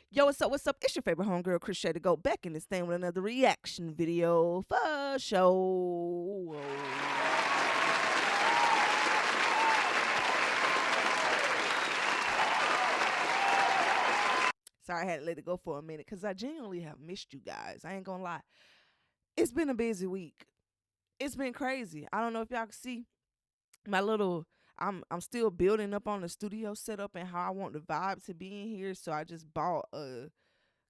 Yo, what's up? What's up? It's your favorite homegirl, CHRSHY, to go back in this thing with another reaction video for show. Sorry, I had to let it go for a minute because I genuinely have missed you guys. I ain't gonna lie. It's been a busy week. It's been crazy. I don't know if y'all can see my little. I'm still building up on the studio setup and how I want the vibe to be in here. So I just bought a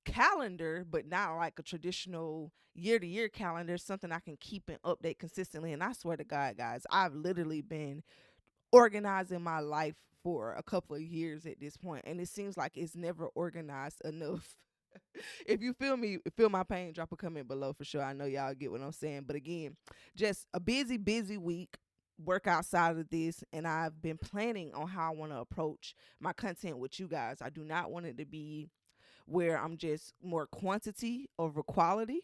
calendar, but not like a traditional year-to-year calendar, something I can keep and update consistently. And I swear to God, guys, I've literally been organizing my life for a couple of years at this point, and it seems like it's never organized enough. If you feel me, feel my pain, drop a comment below for sure. I know y'all get what I'm saying. But again, just a busy week. Work outside of this, and I've been planning on how I want to approach my content with you guys. I do not want it to be where I'm just more quantity over quality.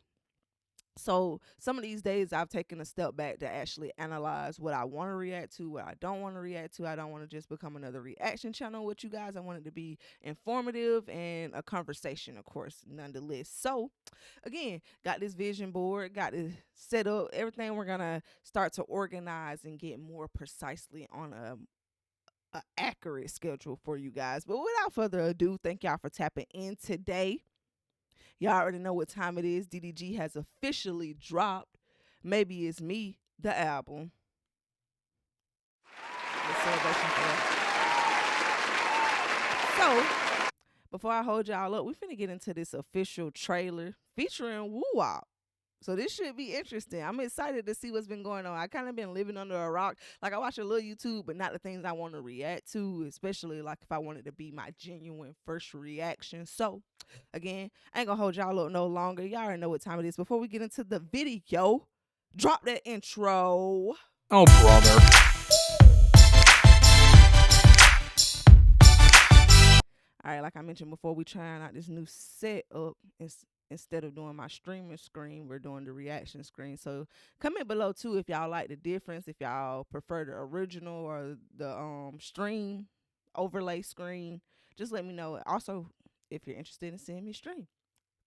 So some of these days I've taken a step back to actually analyze what I want to react to, what I don't want to react to. I don't want to just become another reaction channel with you guys. I want it to be informative and a conversation, of course, nonetheless. So again, got this vision board, got it set up, everything. We're going to start to organize and get more precisely on a accurate schedule for you guys. But without further ado, thank y'all for tapping in today. Y'all already know what time it is. DDG has officially dropped Maybe It's Me, the album. The celebration for So, before I hold y'all up, we finna get into this official trailer featuring woo. So this should be interesting. I'm excited to see what's been going on. I kind of been living under a rock. Like, I watch a little YouTube, but not the things I want to react to, especially like if I wanted to be my genuine first reaction. So again, I ain't gonna hold y'all up no longer. Y'all already know what time it is. Before we get into the video, drop that intro. Oh, brother. All right, like I mentioned before, we trying out this new setup. Instead of doing my streaming screen, we're doing the reaction screen. So comment below too if y'all like the difference, if y'all prefer the original or the stream overlay screen. Just let me know. Also, if you're interested in seeing me stream,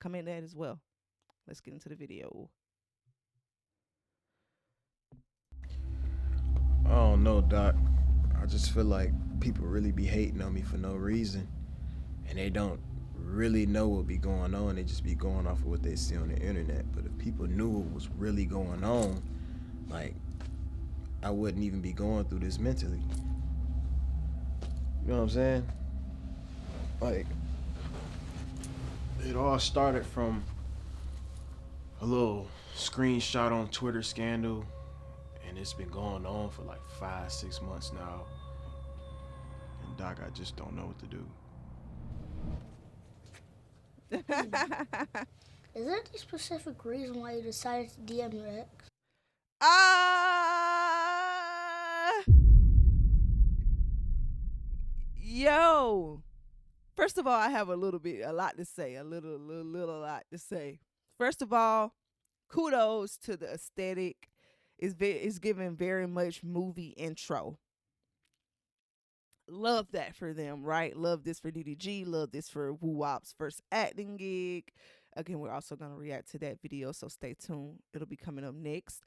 comment that as well. Let's get into the video. I don't know, Doc. I just feel like people really be hating on me for no reason, and they don't really know what be going on. They just be going off of what they see on the internet. But if people knew what was really going on, like, I wouldn't even be going through this mentally. You know what I'm saying? Like, it all started from a little screenshot on Twitter scandal, and it's been going on for like 5-6 months now. And Doc, I just don't know what to do. Is there any specific reason why you decided to DM your ex? Yo. First of all, I have a lot to say. A little lot to say. First of all, kudos to the aesthetic. It's giving very much movie intro. Love that for them, right? Love this for DDG. Love this for woo-wop's first acting gig. Again, we're also going to react to that video, so stay tuned. It'll be coming up next.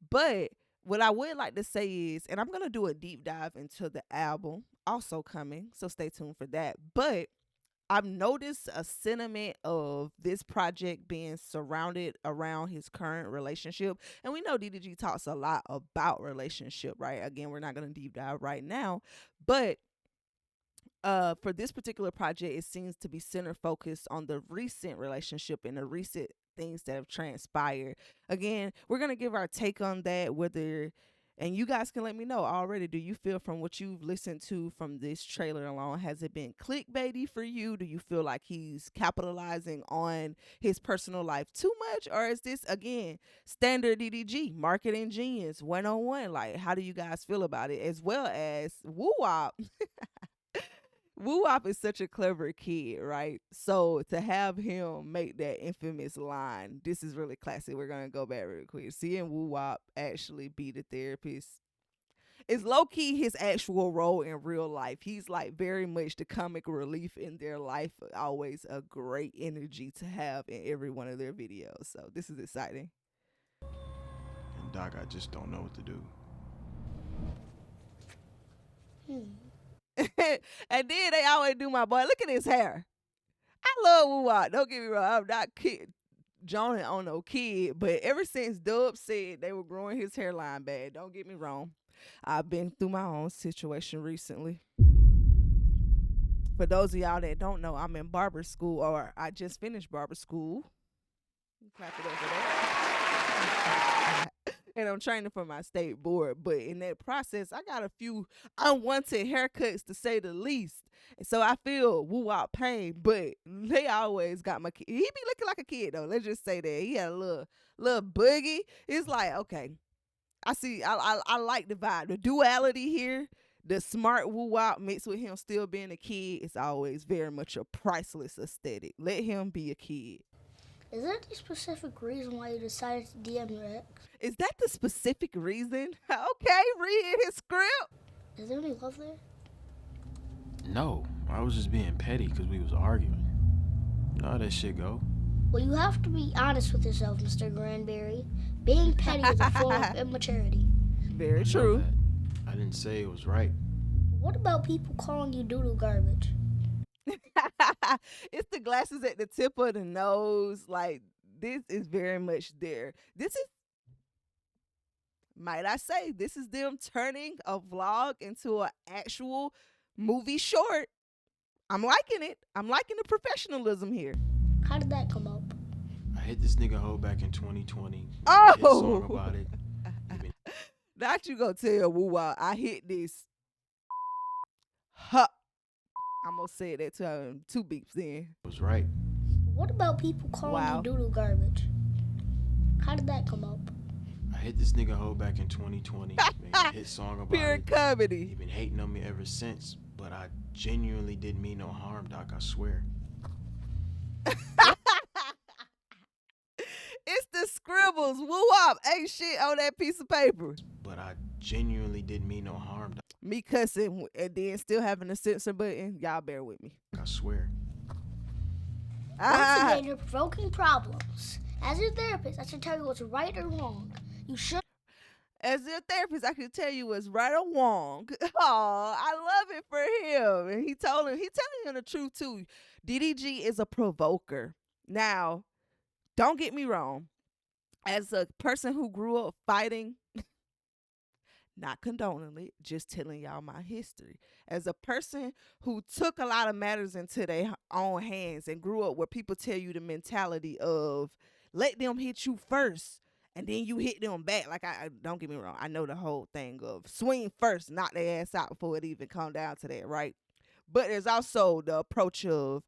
But what I would like to say is, and I'm going to do a deep dive into the album, also coming, so stay tuned for that. But I've noticed a sentiment of this project being surrounded around his current relationship. And we know DDG talks a lot about relationship, right? Again, we're not going to deep dive right now. But for this particular project, it seems to be center focused on the recent relationship and the recent things that have transpired. Again, we're going to give our take on that, and you guys can let me know already. Do you feel from what you've listened to from this trailer alone, has it been clickbaity for you? Do you feel like he's capitalizing on his personal life too much? Or is this, again, standard DDG, marketing genius 101? Like, how do you guys feel about it? As well as woo-wop. Woo-wop is such a clever kid, right? So to have him make that infamous line, this is really classic. We're going to go back real quick. Seeing woo-wop actually be the therapist. It's low key his actual role in real life. He's like very much the comic relief in their life. Always a great energy to have in every one of their videos. So this is exciting. And Doc, I just don't know what to do. And then they always do my boy. Look at his hair. I love woo-wop. Don't get me wrong. I'm not Jonah on no kid, but ever since Dub said they were growing his hairline bad, don't get me wrong. I've been through my own situation recently. For those of y'all that don't know, I'm in barber school, or I just finished barber school. Clap it up for that. And I'm training for my state board. But in that process, I got a few unwanted haircuts, to say the least. And so I feel woo-wop pain, but they always got my kid. He be looking like a kid, though. Let's just say that. He had a little boogie. It's like, okay, I see. I like the vibe. The duality here, the smart woo-wop mixed with him still being a kid, it's always very much a priceless aesthetic. Let him be a kid. Is there any specific reason why you decided to DM your ex? Is that the specific reason? Okay, read his script. Is there any love there? No, I was just being petty because we was arguing. You know how that shit go. Well, you have to be honest with yourself, Mr. Granberry. Being petty is a form of immaturity. Very true. I didn't say it was right. What about people calling you doodle garbage? It's the glasses at the tip of the nose. Like, this is very much there. This is, might I say, this is them turning a vlog into an actual movie short. I'm liking it. I'm liking the professionalism here. How did that come up? I hit this nigga hoe back in 2020. Oh! Hit song about it. Not you gonna tell woo-wop, I hit this. Huh. I'm gonna say that to 2 beeps then. It was right. What about people calling Wow. you doodle garbage? How did that come up? I hit this nigga hoe back in 2020. Made a hit song about Pure it. comedy. He been hating on me ever since, but I genuinely didn't mean no harm, Doc, I swear. It's the scribbles. Woo-wop ain't shit on that piece of paper. But I genuinely didn't mean no harm, Doc, Me cussing and then still having a censor button. Y'all bear with me. I swear. Once again, you're provoking problems. As your therapist, I should tell you what's right or wrong. You should. As your therapist, I can tell you what's right or wrong. Oh, I love it for him. And he's telling him the truth too. DDG is a provoker. Now, don't get me wrong. As a person who grew up fighting, not condoning it, just telling y'all my history. As a person who took a lot of matters into their own hands and grew up where people tell you the mentality of let them hit you first and then you hit them back. Like, I don't get me wrong, I know the whole thing of swing first, knock their ass out before it even come down to that, right? But there's also the approach of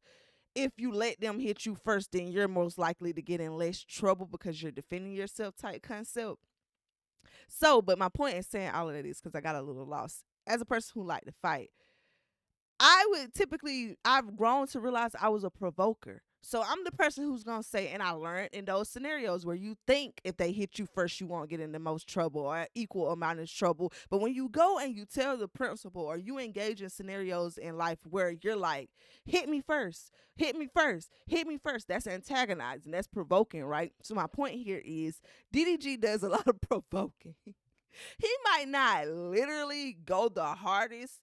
if you let them hit you first, then you're most likely to get in less trouble because you're defending yourself type concept. So, but my point in saying all of that is because I got a little lost. As a person who liked to fight, I've grown to realize I was a provoker. So I'm the person who's going to say, and I learned in those scenarios where you think if they hit you first, you won't get in the most trouble or equal amount of trouble. But when you go and you tell the principal or you engage in scenarios in life where you're like, hit me first, hit me first, hit me first. That's antagonizing. That's provoking, right? So my point here is DDG does a lot of provoking. He might not literally go the hardest.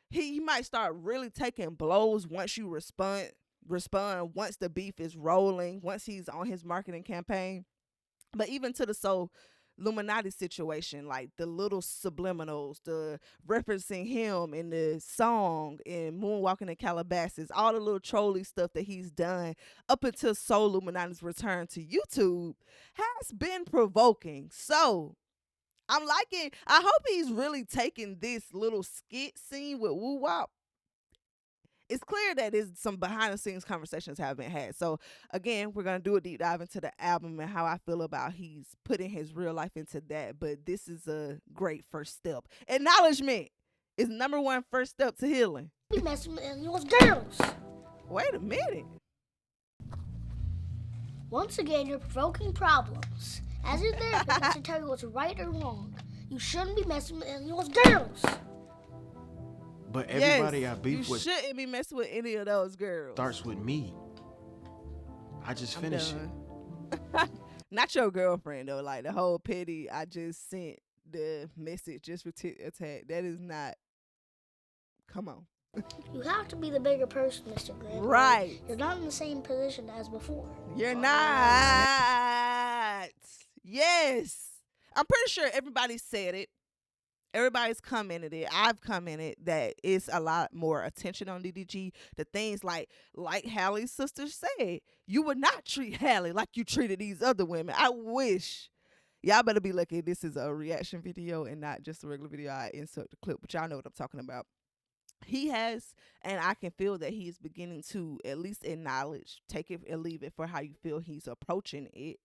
He might start really taking blows once you respond once the beef is rolling, once he's on his marketing campaign. But even to the soul Illuminati situation, like the little subliminals, the referencing him in the song and Moonwalking in Calabasas, all the little trolly stuff that he's done up until Soul Illuminati's return to YouTube has been provoking. So I hope he's really taking this little skit scene with woo-wop. It's clear that some behind the scenes conversations have been had. So again, we're going to do a deep dive into the album and how I feel about he's putting his real life into that. But this is a great first step. Acknowledgement is number 1 first step to healing. Be messing with those girls. Wait a minute. Once again, you're provoking problems. As your therapist, I should tell you what's right or wrong. You shouldn't be messing with any of those girls. But everybody yes, I beef you with shouldn't be messing with any of those girls. starts with me. I just finish it. Not your girlfriend though. Like the whole petty. I just sent the message just for attack. That is not. Come on. You have to be the bigger person, Mr. Grant. Right. You're not in the same position as before. You're not. Yes. I'm pretty sure everybody said it. Everybody's commented it. I've commented that it's a lot more attention on DDG. The things like Hallie's sister said, you would not treat Hallie like you treated these other women. I wish. Y'all better be lucky this is a reaction video and not just a regular video. I insert the clip, but y'all know what I'm talking about. He has, and I can feel that he is beginning to at least acknowledge, take it and leave it for how you feel he's approaching it.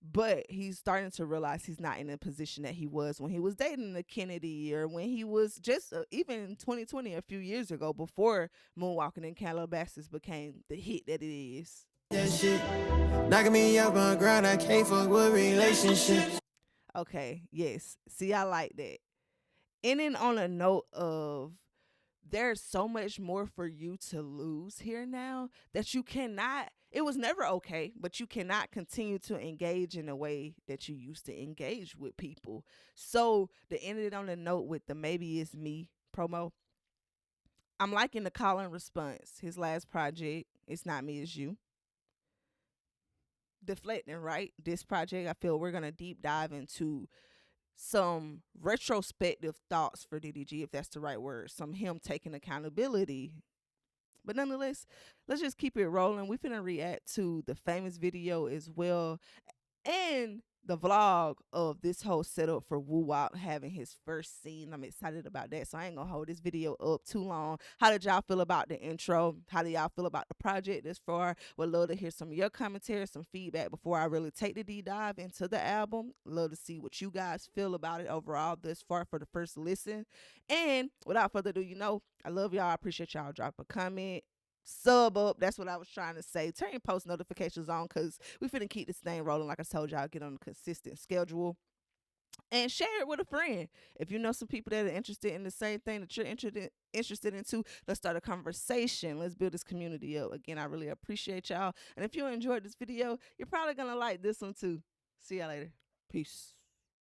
But he's starting to realize he's not in the position that he was when he was dating the Kennedy, or when he was just even in 2020, a few years ago, before Moonwalking in Calabasas became the hit that it is. That shit knocking me up on the ground. I can't fuck with relationships. Okay, yes. See, I like that. Ending on a note of there's so much more for you to lose here now that you cannot. It was never okay, but you cannot continue to engage in a way that you used to engage with people. So to end it on a note with the Maybe It's Me promo, I'm liking the call and response. His last project, It's Not Me, It's You. Deflecting, right? This project, I feel we're going to deep dive into some retrospective thoughts for DDG, if that's the right word. Some him taking accountability. But nonetheless, let's just keep it rolling. We finna react to the famous video as well, and the vlog of this whole setup for Woo out having his first scene. I'm excited about that, so I ain't gonna hold this video up too long. How did y'all feel about the intro? How do y'all feel about the project this far? Would love to hear some of your commentary, some feedback before I really take the deep dive into the album. Love to see what you guys feel about it overall this far for the first listen. And without further ado, I love y'all. I appreciate y'all. Drop a comment, sub up. That's what I was trying to say. Turn your post notifications on, because we finna keep this thing rolling. Like I told y'all, get on a consistent schedule, and share it with a friend. If you know some people that are interested in the same thing that you're interested in too, let's start a conversation. Let's build this community up. Again, I really appreciate y'all. And if you enjoyed this video, you're probably gonna like this one too. See y'all later. Peace.